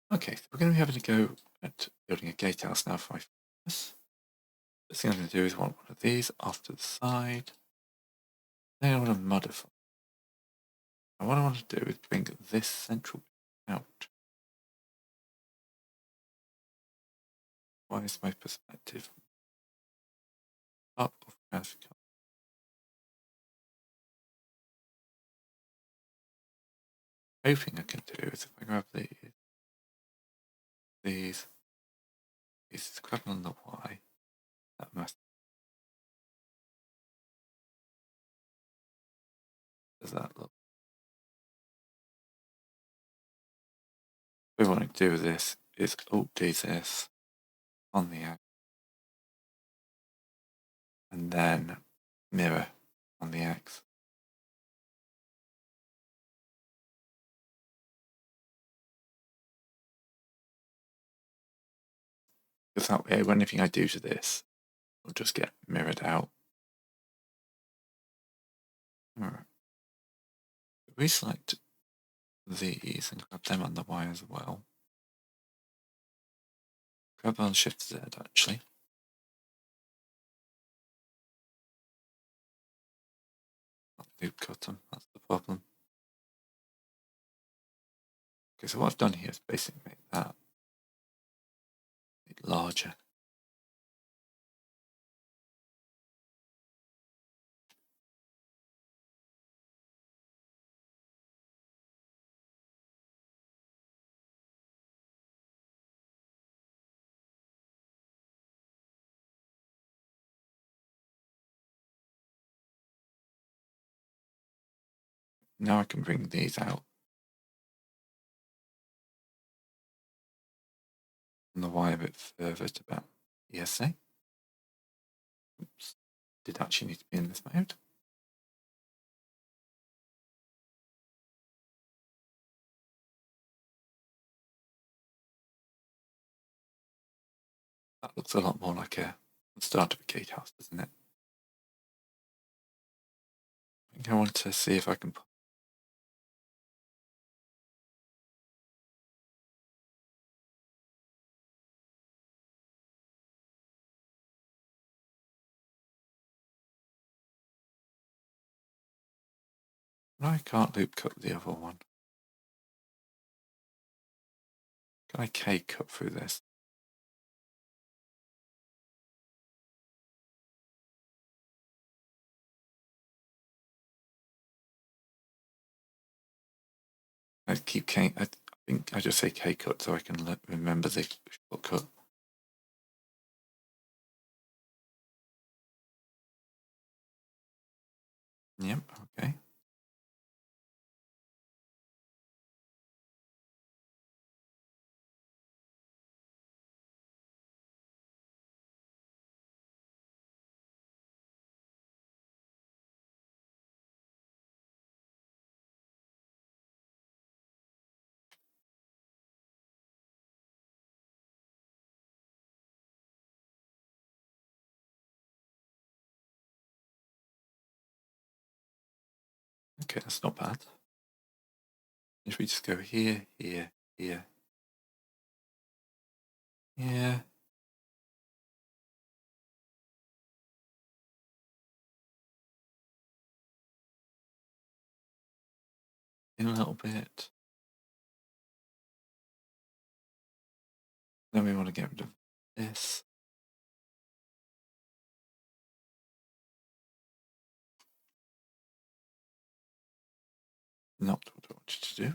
Okay, so we're going to be having a go at building a gatehouse now for my furnace. The thing I'm going to do is I want one of these off to the side. Then I want to modify. And what I want to do is bring this central bit out. Why is my perspective up or vertical? Hoping I can do is if I grab these grab on the Y, that must. Does that look? What we want to do with this is Alt-D this on the X and then mirror on the X. Because that way, anything I do to this will just get mirrored out. Alright. We select these and grab them on the Y as well. Grab on Shift Z actually. Not loop cut them, that's the problem. Okay, so what I've done here is basically make that larger. Now I can bring these out on the Y a bit further to about ESA. Oops, did actually need to be in this mode. That looks a lot more like the start of a gatehouse, doesn't it? I think I want to see if I can put. No, I can't loop cut the other one. Can I K cut through this? I keep K. I think I just say K cut so I can remember the shortcut. Yep. Okay. Okay, that's not bad. If we just go here, here, here, here. In a little bit. Then we want to get rid of this. Not what I wanted to do.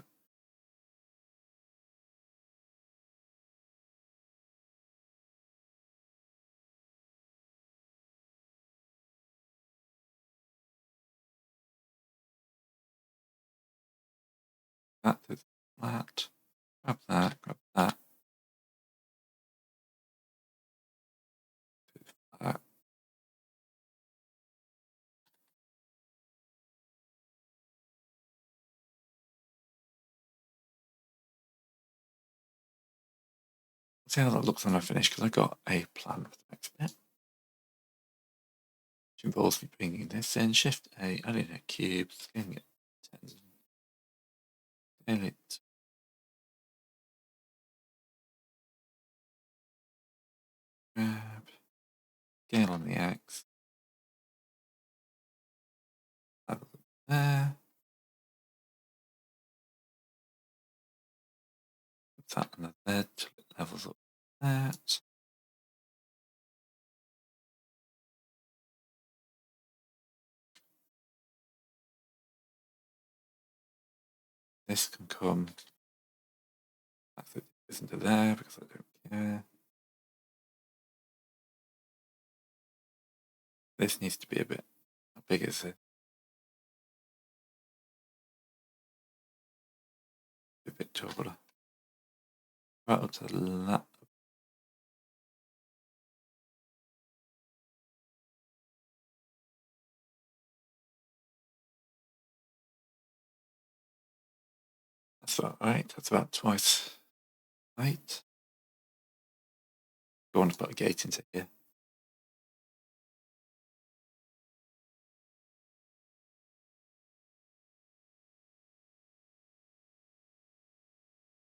That is that. Grab that, grab that. That. See how that looks when I finish, because I got a plan for the next bit. Which involves me bringing this in, Shift A, adding a cube, scaling it 10, scale it grab, scale on the X, level up there, put that on the lid till it levels up that. This can come, that isn't there because I don't care. This needs to be a bit, how big is it? A bit taller. Right up to the left. That's about right. That's about twice height. Go on to put a gate into here.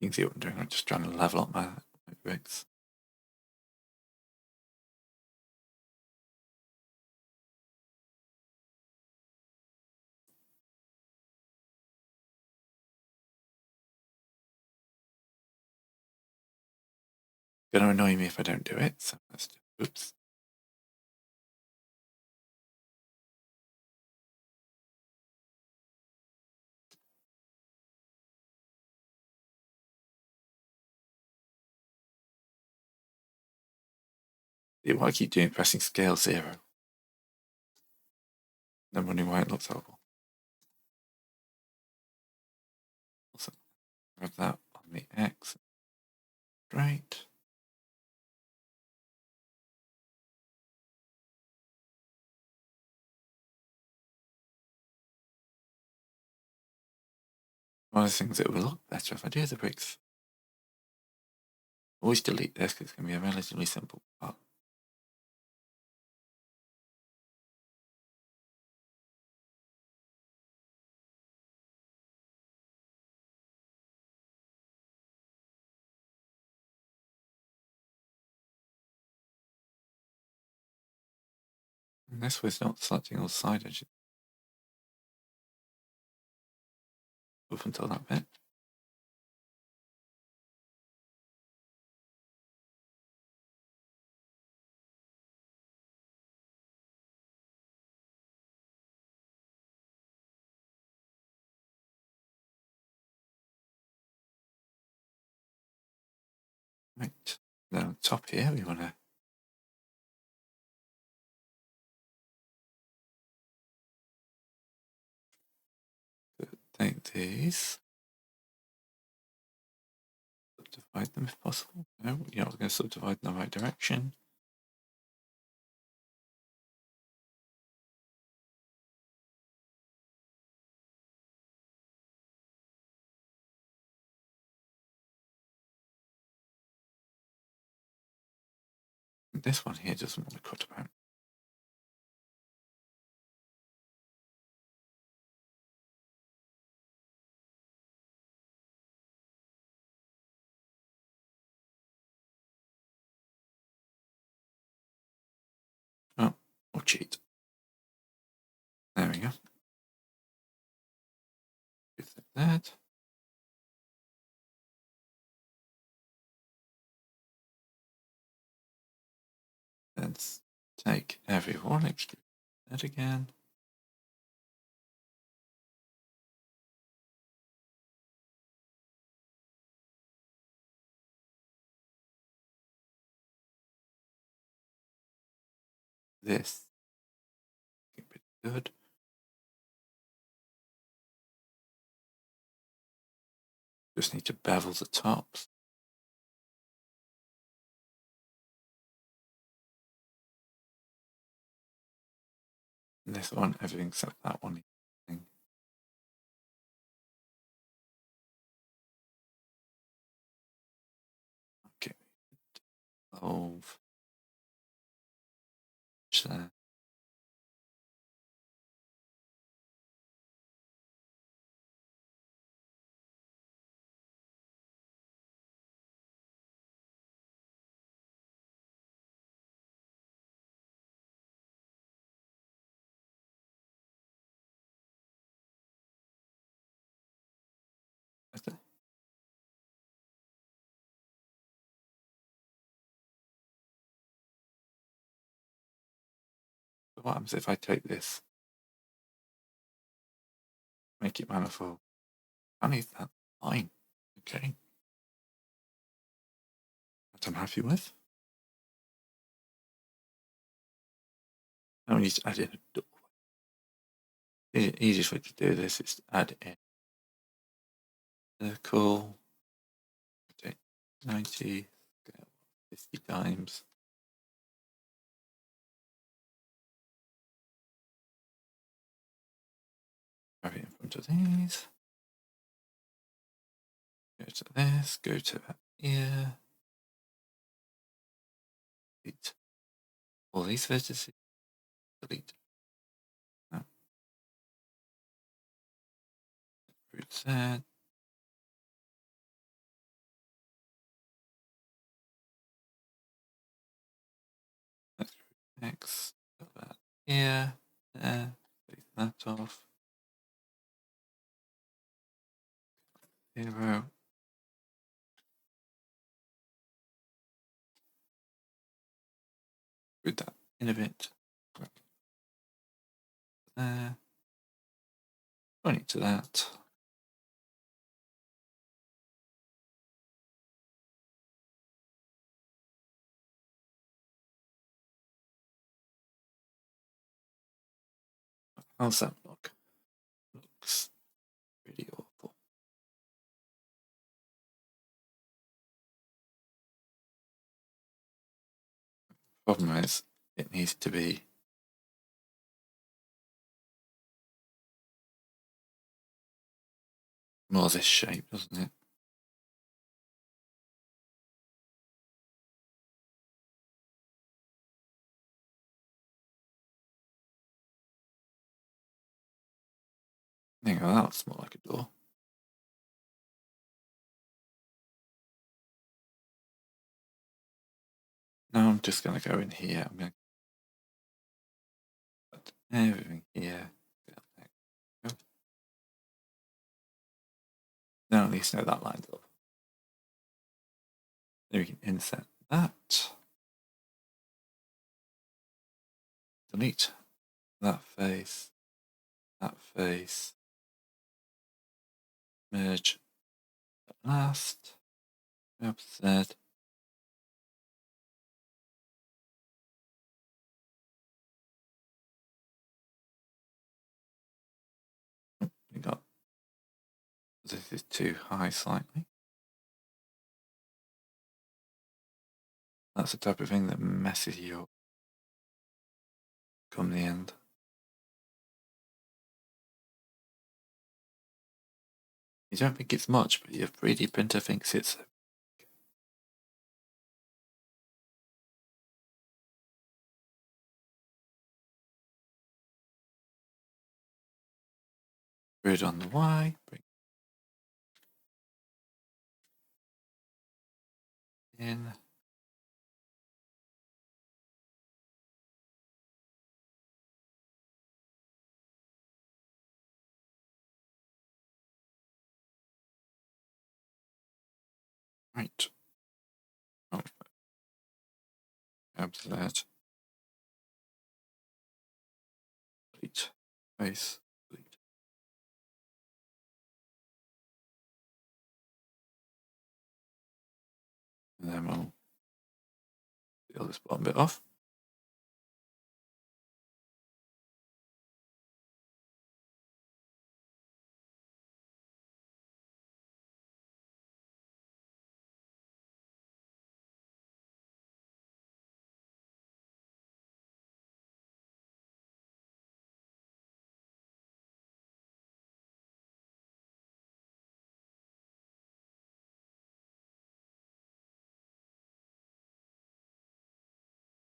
You can see what I'm doing. I'm just trying to level up my bricks. It's going to annoy me if I don't do it. So let's do. Oops. See what I keep doing, pressing scale 0. Then wondering why it looks horrible. Also, grab that on the X. Right. One of the things that will look better if I do the bricks. Always delete this because it's going to be a relatively simple part. And this was not selecting all side edges up until that bit. Right. Then on top here, we want to take these, subdivide them if possible. No, you're not going to subdivide in the right direction. This one here doesn't want to cut about. Oh, or cheat. There we go. Just like that. Let's take everyone, extrude that again. This pretty good. Just need to bevel the tops. And this one, everything except that one. Okay. Solve. There. what happens if I take this, make it manifold? I need that line. Okay. That I'm happy with. Now we need to add in a doorway. The easiest way to do this is to add in circle, 90, 50 times. Grab it in front of these. Go to this, go to here. Delete all these vertices. Delete. No. Root Z. Let's root X. Put that here. There. Delete that off. 0. Root that in a bit. There. Point it to that. How's that look? Looks pretty awful. Problem is, it needs to be more this shape, doesn't it? There you go, that looks more like a door. Now I'm just going to go in here. I'm going to put everything here. Now at least know that lines up. Then we can insert that. Delete that face. That face. Merge at last. Upset. We got this is too high slightly. That's the type of thing that messes you up come the end. You don't think it's much, but your 3D printer thinks it's grid on the Y. Bring in. Right. Oh, grab that. Delete. Face. Delete. And then we'll peel this bottom bit off.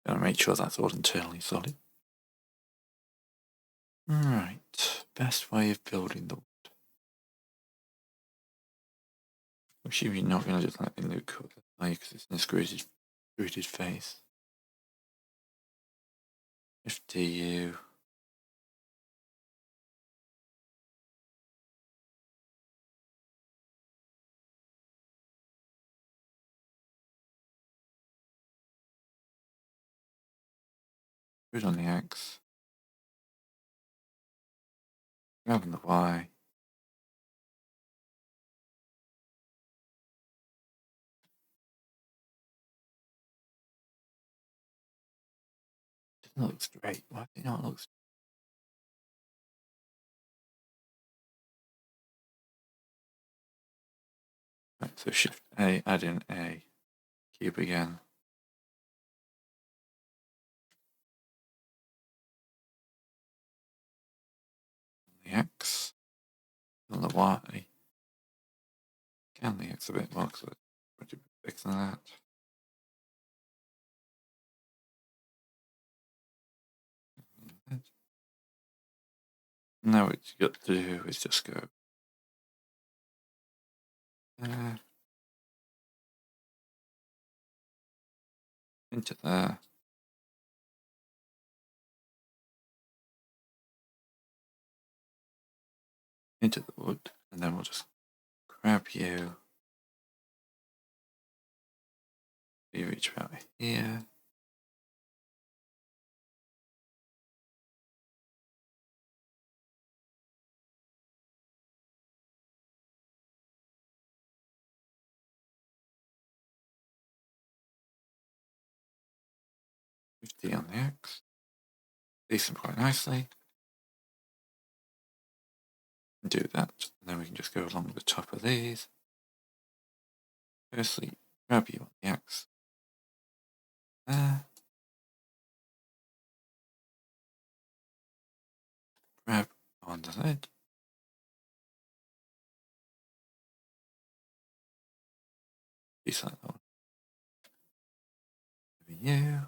Gotta make sure that's all internally solid. Right, best way of building the wood. I'm assuming you're not going to just let it look because it's an extruded face. FDU. Put on the X. grabbing the Y. Doesn't look straight. Why does it not look straight? Right, so Shift A, add in a cube again. The X, on the Y. Can the X a bit more because it's pretty big than that. Now what you got to do is just go there, into there, into the wood, and then we'll just grab you. You reach about here. D on the X. These them quite nicely. Do that, and then we can just go along the top of these. Firstly, grab you on the X. There. Grab on the lid. Deselect that one. Maybe you.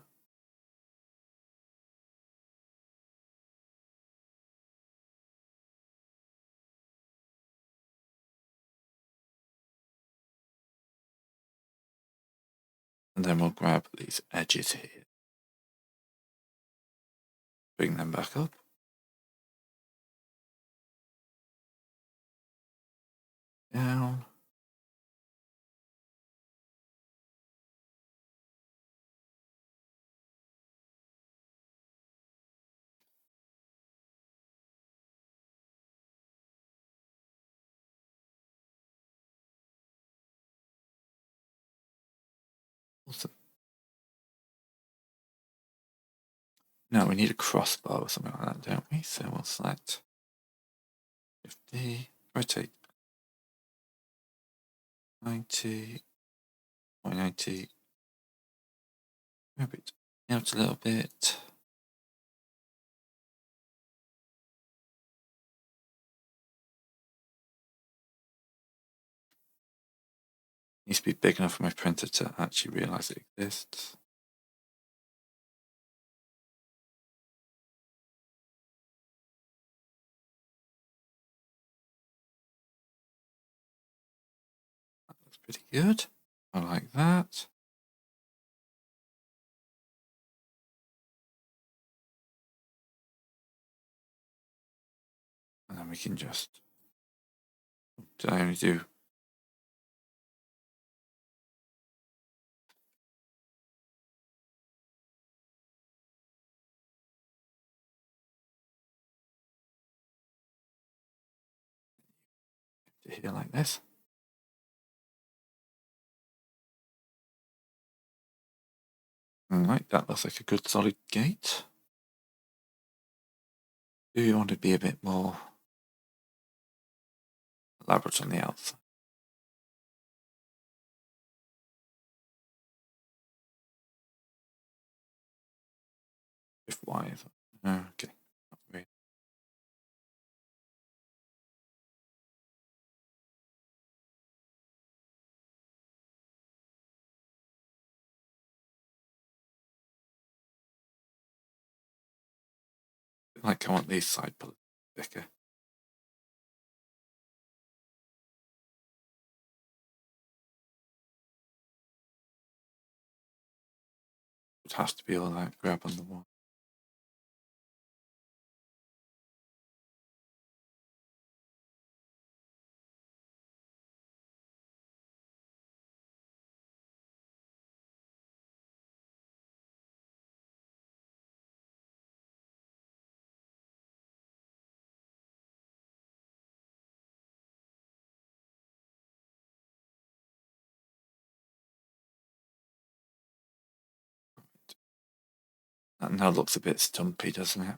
And then we'll grab these edges here. Bring them back up. Down. Also, now we need a crossbar or something like that, don't we? So we'll select 50, rotate 90, 190, grab it out a little bit. Needs to be big enough for my printer to actually realize it exists. That looks pretty good. I like that. And then we can just, did I only do here like this? Alright, that looks like a good solid gate. Do you want to be a bit more elaborate on the outside? If Y is okay. Not really. Like I want these side pillars thicker. It has to be all that grab on the wall. That now looks a bit stumpy, doesn't it?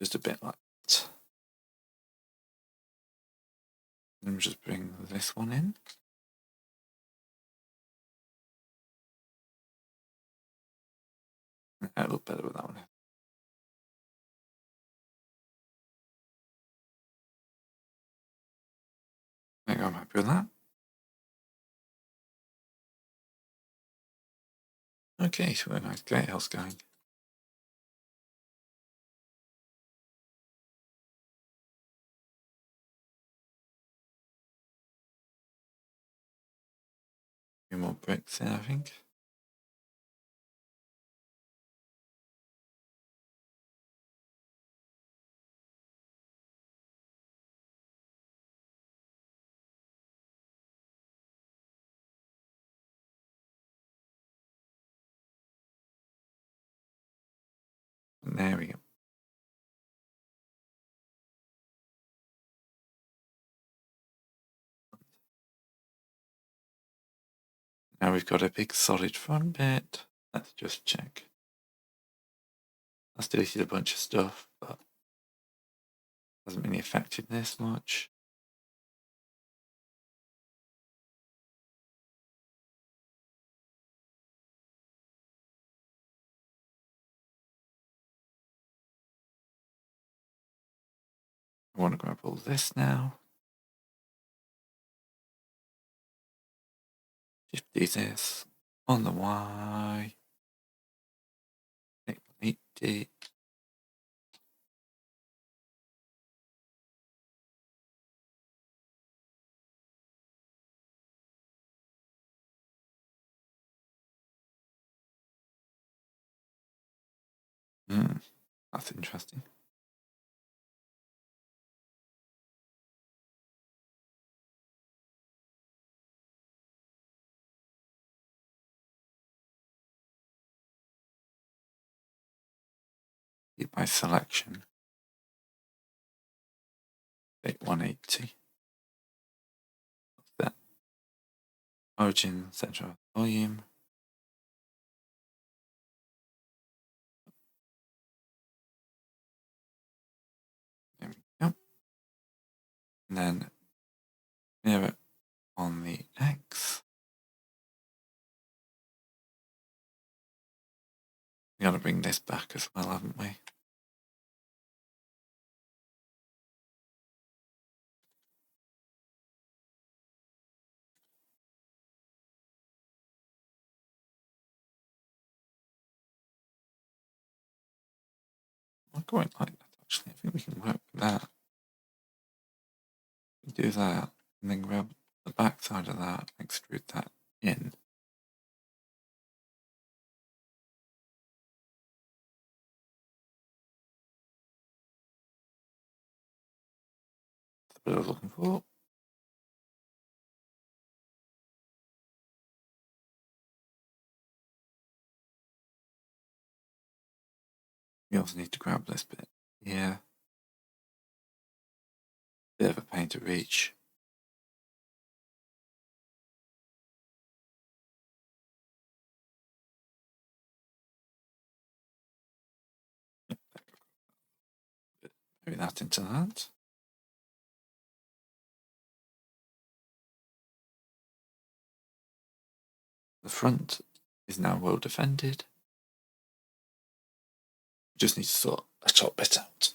Just a bit like that. Let me just bring this one in. That'll look better with that one. There you go, I'm happy with that. Okay, so we're a nice gatehouse going. A few more bricks there, I think. And there we go. Now we've got a big solid front bit. Let's just check. That's deleted a bunch of stuff, but hasn't really affected this much. I want to grab all this now. 50 this on the Y. 80. That's interesting. Keep my selection. 180. What's that? Origin, center of volume. There we go. And then near it on the X. We gotta bring this back as well, haven't we? I quite like that actually. I think we can work with that. Do that and then grab the back side of that, extrude that in. That's what I was looking for. We also need to grab this bit here. Bit of a pain to reach. Maybe that into that. The front is now well defended. Just need to sort the top bit out.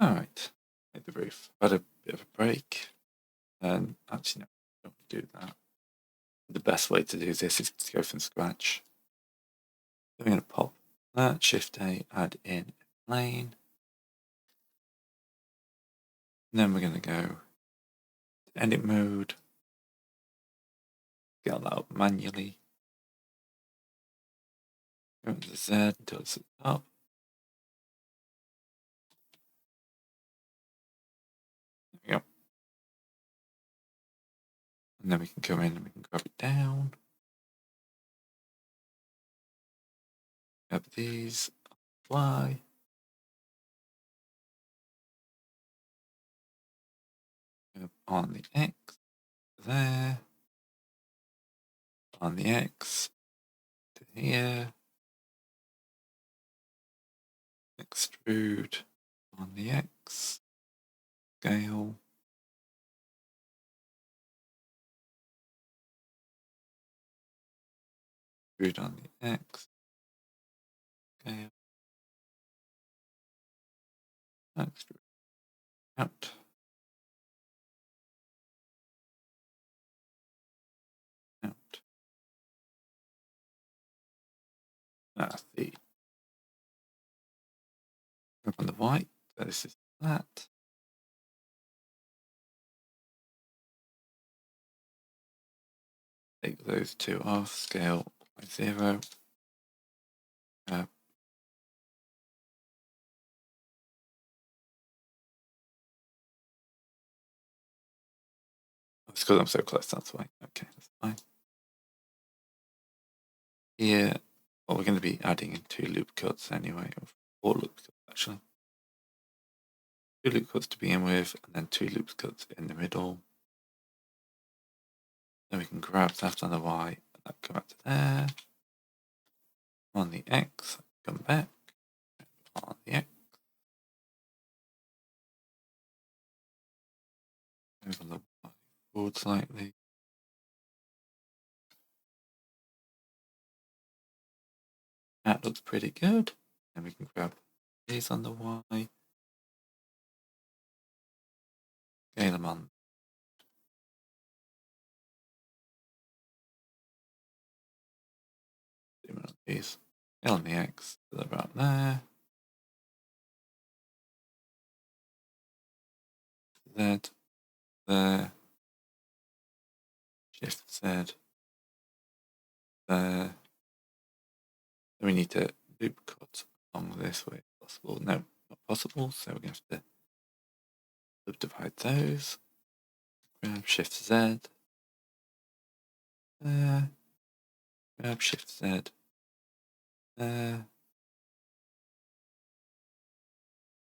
Alright, make the roof. Had a bit of a break. And actually, no, don't do that. The best way to do this is to go from scratch. So I'm going to pop that, Shift A, add in a plane. And then we're going to go to edit mode. Scale that up manually. Go to the Z until it's up. There we go. And then we can come in and we can grab it down. Grab these, apply. on the X, there, on the X, to here, extrude on the X, scale, extrude on the X, scale, extrude out, out. That's the on the white, so this is that. Take those two off, scale by 0. It's because I'm so close, that's why. Okay, that's fine. Here, well, we're going to be adding in 2 loop cuts anyway, or 4 loop cuts actually. 2 loop cuts to begin with, and then 2 loop cuts in the middle. Then we can grab that on the Y, and that come back to there. On the X, come back. On the X. Move on the Y forward slightly. That looks pretty good. And we can grab these on the Y. Scale them on. Zoom in on these. Scale on the X, so they're about there. Z, there. Shift Z, there. Then we need to loop cut along this way if possible. No, not possible, so we're going to have to subdivide those. Grab Shift Z, there. Grab Shift Z, there.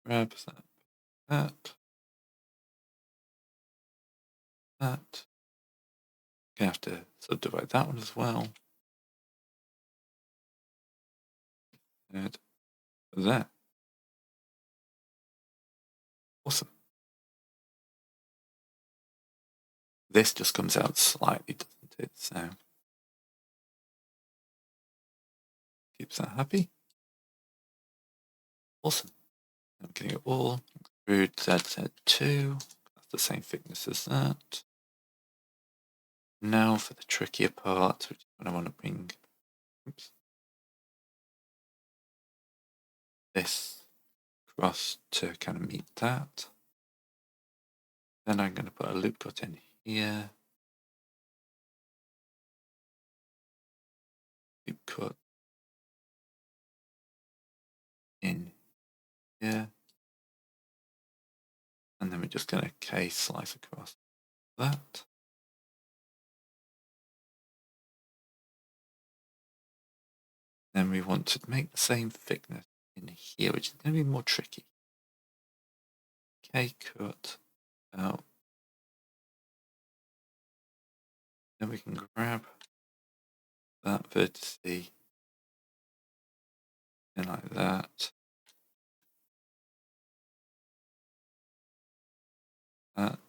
Grab that. That. Gonna have to subdivide that one as well. And there. Awesome. This just comes out slightly, doesn't it? So keeps that happy. Awesome. I'm getting it all. Extrude ZZ2. That's the same thickness as that. Now for the trickier part, which is when I want to bring this across to kind of meet that. Then I'm going to put a loop cut in here. Loop cut in here. And then we're just going to K-slice across that. Then we want to make the same thickness in here, which is going to be more tricky. K-cut out. Then we can grab that vertex and like that. That.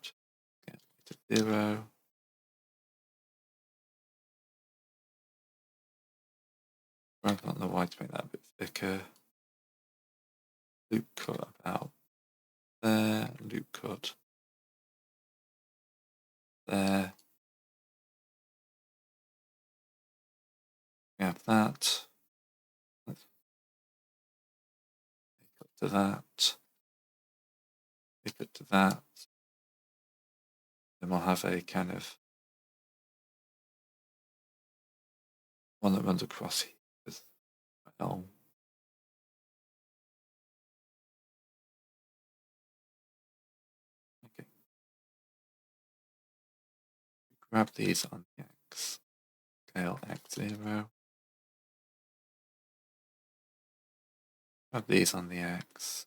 Get to 0. Grab on the Y to make that a bit thicker. Loop cut about there. Loop cut there. We have that. Let's take it to that. Take it to that. Then we'll have a kind of one that runs across here as well. Okay. Grab these on the X. Scale X0. Grab these on the X.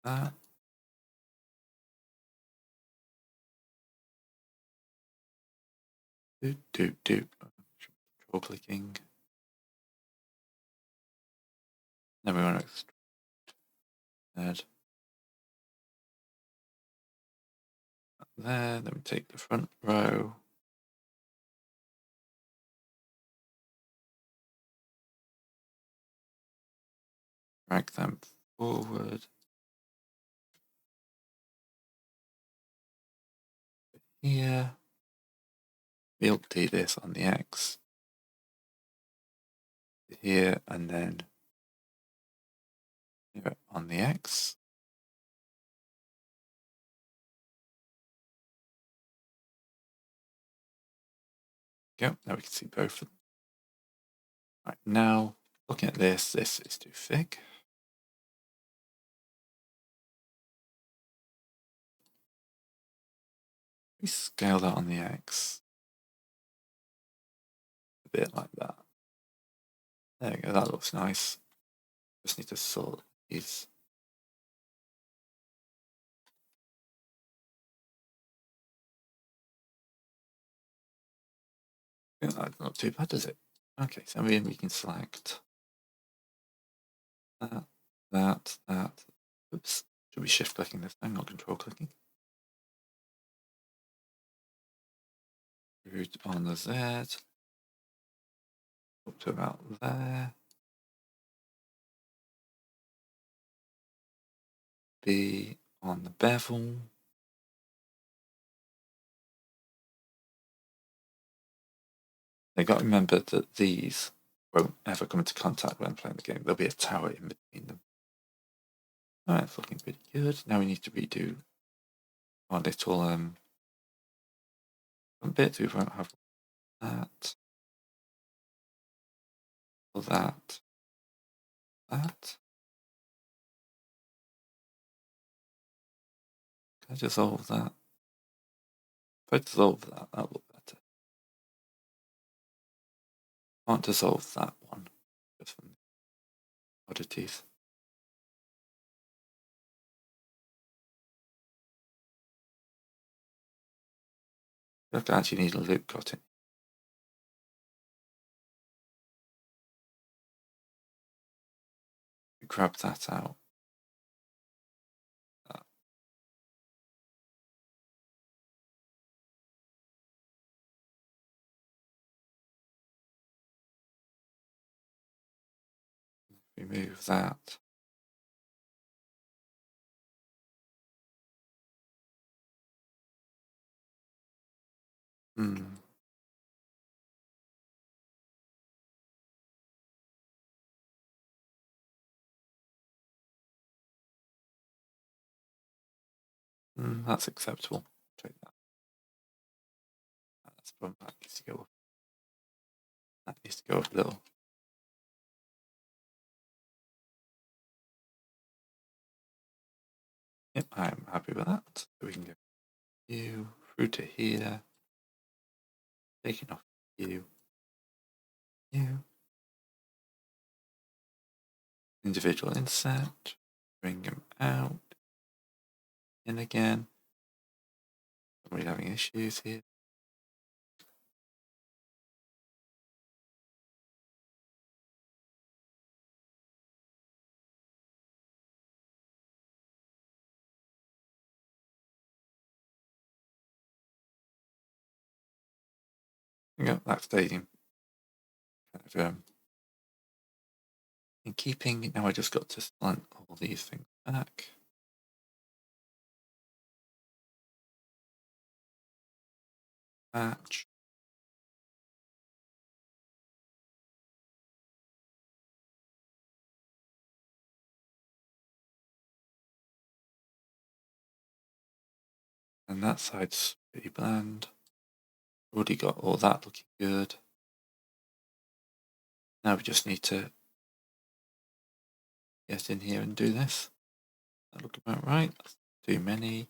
That. Control clicking. Then we want to extrude there. Then we take the front row. Drag them forward. Here. We'll do this on the X. Here and then here on the X. Go. Now we can see both of them. Right, now looking at this is too thick. We scale that on the X. A bit like that. There we go, that looks nice. Just need to sort these. Yeah, that's not too bad, is it? Okay, so we can select that. Oops, should be shift clicking this time, not control clicking. Root on the Z, up to about there. B on the bevel. They've got to remember that these won't ever come into contact when playing the game. There'll be a tower in between them. Alright, it's looking pretty good. Now we need to redo our little bit. We won't have that. Or that. That. Can I dissolve that? If I dissolve that, that'll look better. Can't dissolve that one. Just from the oddities. I actually need a loop cut in. Grab that out. Remove that. That's acceptable. Take that. That's probably that needs to go up. That needs to go up a little. Yep, I'm happy with that. So we can go you through to here. Taking off you. Individual insert. Bring them out. In again. Somebody's having issues here. Yeah, that's staying kind of in keeping. Now I just got to slant all these things back. Match. And that side's pretty bland. Already got all that looking good. Now we just need to get in here and do this. That looks about right. That's too many.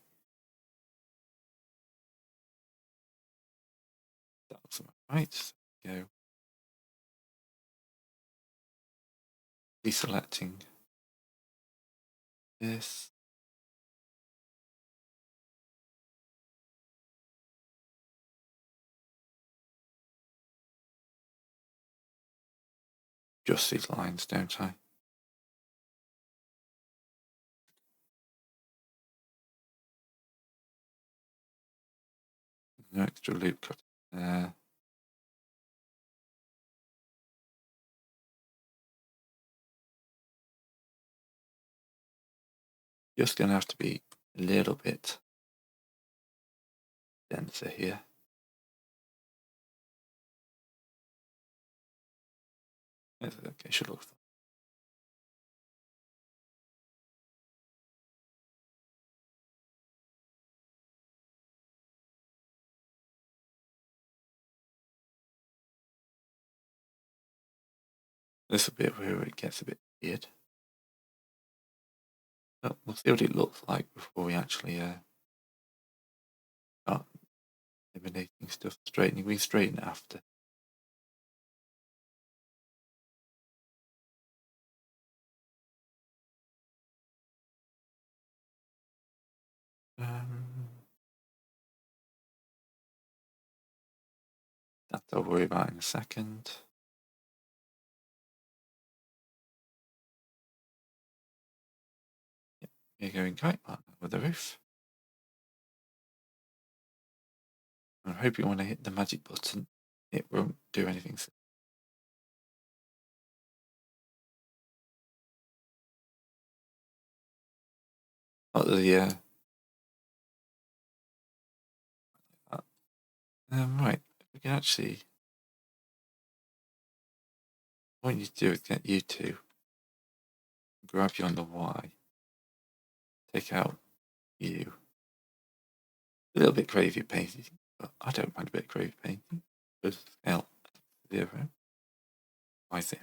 That looks about right. So go. Deselecting this. just these lines, don't I? No extra loop cut there. Just going to have to be a little bit denser here. Okay, should look. This is a bit where it gets a bit weird. But we'll see what it looks like before we actually start eliminating stuff, straightening. We straighten it after. That I'll worry about in a second. Yep, you're going kite partner with the roof. I'm hoping when I hit the magic button, it won't do anything. Oh, right, we can actually. What you need to do is get you to grab you on the Y, take out you. A little bit gravy painting, but I don't mind a bit of gravy painting. Because L 0, Y 0.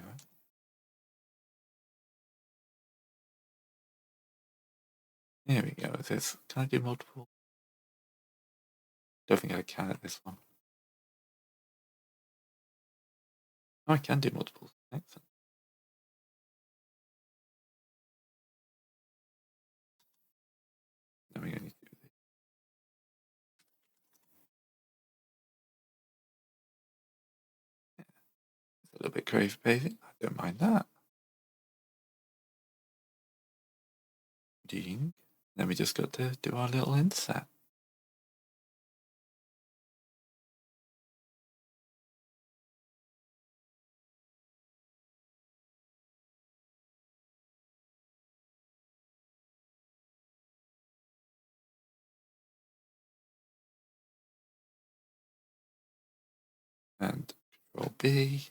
There we go. This can I do multiple? Don't think I can at this one. Oh, I can do multiple. Excellent. Then we're going to do this. Yeah. It's a little bit gravy painting. I don't mind that. Ding. Then we just got to do our little inset. And Control B.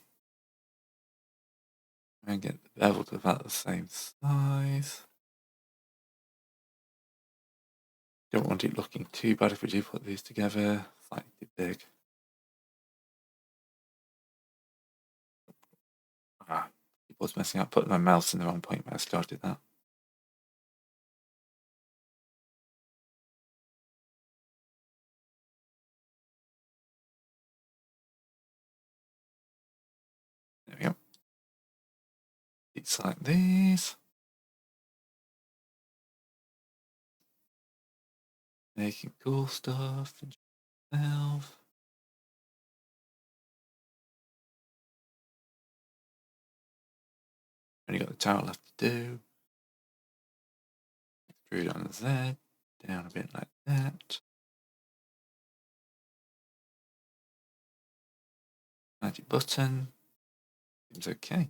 And get the bevel to about the same size. Don't want it looking too bad if we do put these together. Slightly too big. It was messing up, putting my mouse in the wrong point when I started that. There we go. Select these. Making cool stuff. Valve. Only got the tower left to do. Extrude on the Z. Down a bit like that. Magic button. Seems okay.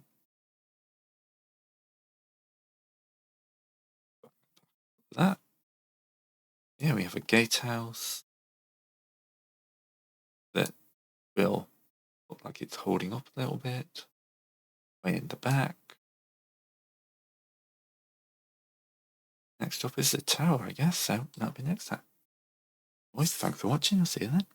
That. Yeah, we have a gatehouse that will look like it's holding up a little bit. Way in the back. Next up is the tower, I guess. So that'll be next time. Boys, thanks for watching. I'll see you then.